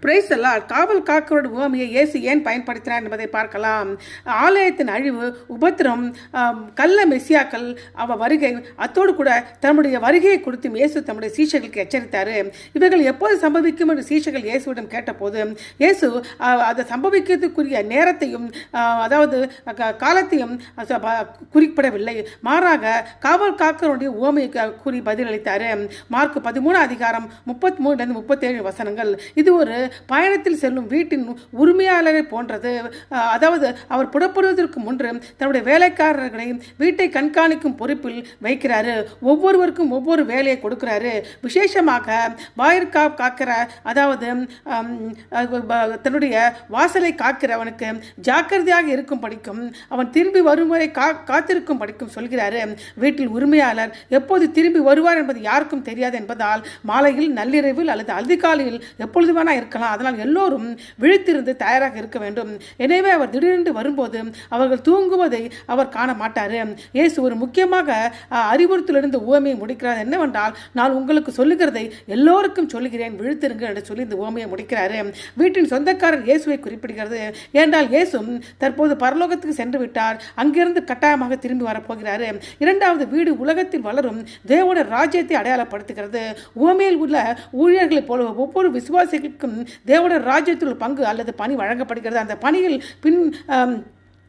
Price எல்லாம் காவல் காக்கரோட உவமையை இயேசு ஏன் பயன்படுத்தினார் என்பதை பார்க்கலாம். ஆலயத்தின் அழிவு, உபத்திரம், கள்ள மெசியாக்கள் அவ வருகை, அத்தோடு கூட தன்னுடைய வருகையை கொடுத்து இயேசு தம்முடைய சீஷர்களுக்கு எச்சரித்தார். இவைகள் எப்போது சம்பவிக்கும் என்று சீஷர்கள் இயேசுவிடம் கேட்டபோது இயேசு அதை சம்பவிக்கிறதுக்குரிய நேரத்தையும் அதாவது காலத்தையும் குறிப்பிடவில்லை. மாறாக காவல் காக்கருடைய உவமையை கூறி பதிலளித்தார். மார்க் 13 அதிகாரம் 33-37 வசனங்கள். இது ஒரு பயணத்தில் செல்லும் வீட்டின் உரிமையாளரை போன்றது. அதாவது அவர் புறப்படுவதற்கு முன்பு தன்னுடைய வேலைக்காரர்களை வீட்டை கண்காணிக்கும் பொறுப்பில் வைக்கிறாரு. ஒவ்வொருவருக்கும் ஒவ்வொரு வேலையை கொடுக்கிறாரு. விசேஷமாக வாயிற்கா காக்கிற, அதாவது தன்னுடைய வாசலை காக்கிறவனுக்கு ஜாக்கிரதையாக இருக்கும் படிக்கும், அவன் திரும்பி வரும் வரை காத்திருக்கும் படிக்கும் சொல்கிறாரு. வீட்டில் உரிமையாளர் எப்போது திரும்பி வருவார் என்பது யாருக்கும் தெரியாது என்பதால் மாலையில், நள்ளிரவில் அல்லது அதிகாலையில் எப்பொழுது வேணா இருக்கலாம். அதனால் எல்லோரும் விழித்திருந்து தயாராக இருக்க வேண்டும். எனவே அவர் திடீரென்று வரும்போது அவர்கள் தூங்குவதை அவர் காண மாட்டார். இயேசு ஒரு முக்கியமாக அறிவுறுத்தலிருந்து உவமையை முடிக்கிறார். என்னவென்றால், நான் உங்களுக்கு சொல்லுகிறதை எல்லோருக்கும் சொல்லுகிறேன், விழித்திருங்க என்று சொல்லி இந்த உவமையை முடிக்கிறாரு. வீட்டின் சொந்தக்காரர் இயேசுவை குறிப்பிடுகிறது. ஏனென்றால் இயேசு தற்போது பரலோகத்துக்கு சென்று விட்டார். அங்கிருந்து கட்டாயமாக திரும்பி வரப்போகிறார். இரண்டாவது வீடு உலகத்தில் வளரும் தேவனுடைய ராஜ்யத்தை அடையாளப்படுத்துகிறது. உவமையில் உள்ள ஊழியர்களைப் போல ஒவ்வொரு விசுவாசிகளுக்கும் தேவனுடைய ராஜ்யத்தில் பங்கு அல்லது பணி வழங்கப்படுகிறது. அந்த பணியில்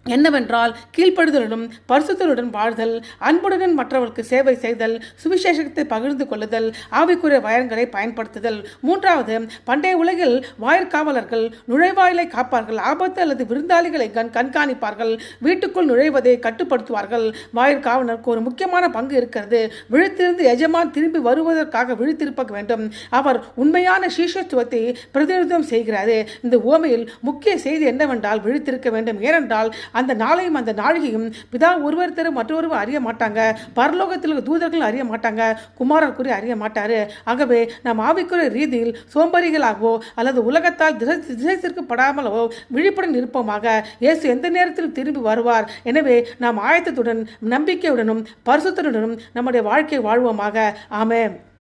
என்னவென்றால் கீழ்ப்படுதலுடன் பரிசுத்தலுடன் வாழ்தல், அன்புடன் மற்றவர்களுக்கு சேவை செய்தல், சுவிசேஷத்தை பகிர்ந்து கொள்ளுதல், ஆவிக்குரிய வயங்களை பயன்படுத்துதல். மூன்றாவது, பண்டைய உலகில் வாயிற்காவலர்கள் நுழைவாயிலை காப்பார்கள், ஆபத்து அல்லது விருந்தாளிகளை கண்காணிப்பார்கள், வீட்டுக்குள் நுழைவதை கட்டுப்படுத்துவார்கள். வாயிற்காவலருக்கு ஒரு முக்கியமான பங்கு இருக்கிறது. விழித்திருந்து எஜமான் திரும்பி வருவதற்காக விழித்திருக்க வேண்டும். அவர் உண்மையான சீஷத்துவத்தை பிரதிநிதித்துவம் செய்கிறார். இந்த உவமையில் முக்கிய செய்தி என்னவென்றால் விழித்திருக்க வேண்டும். ஏனென்றால் அந்த நாளையும் அந்த நாழிகையும் பிதா ஒருவர் தர மற்றொருவர் அறிய மாட்டாங்க. பரலோகத்தில் தூதர்கள் அறிய மாட்டாங்க. குமாரர் குறி அறிய மாட்டாரு. ஆகவே நாம் ஆவிக்குரிய ரீதியில் சோம்பரிகளாகவோ அல்லது உலகத்தால் திசைத்திருக்கப்படாமலோ விழிப்புடன் இருப்போமாக. இயேசு எந்த நேரத்தில் திரும்பி வருவார். எனவே நாம் ஆயத்தத்துடன், நம்பிக்கையுடனும் பரிசுத்தத்துடனும் நம்முடைய வாழ்க்கையை வாழ்வோமாக. ஆமென்.